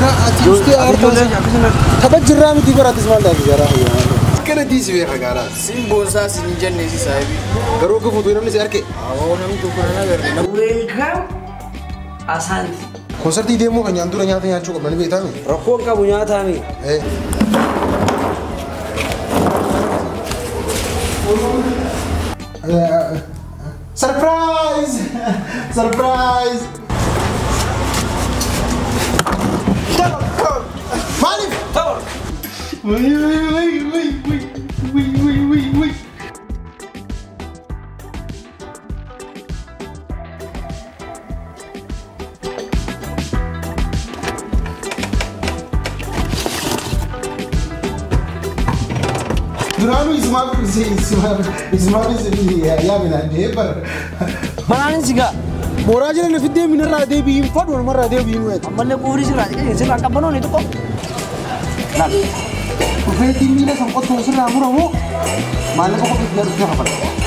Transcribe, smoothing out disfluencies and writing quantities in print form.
لا أتيستي أرتاز تبجر رامي تبرة تسمع لك جراه كنا ديس بيها قالا سيمبوسا سنجن نسي سايبي كروك فوتونا نسي أركي أنا متوقع أنا Welcome Asante. كونسرت ديمو كان يندور نياتا يان شوكو من بيتامي Rokok ka punya tani. إيه سربرايز سربرايز مالك Tawar. وي وي وي وي وي وي وي وي Duranu Ismail ya bina debar. Mana sih gak? Moraja na fidde min rade bi fad wal marade bi wet. Amal ko uri sila kan sila ka banon itu kok. Nah. Ko fe timmi na sam ko to sira mura mo. Mala ko ko fidde ka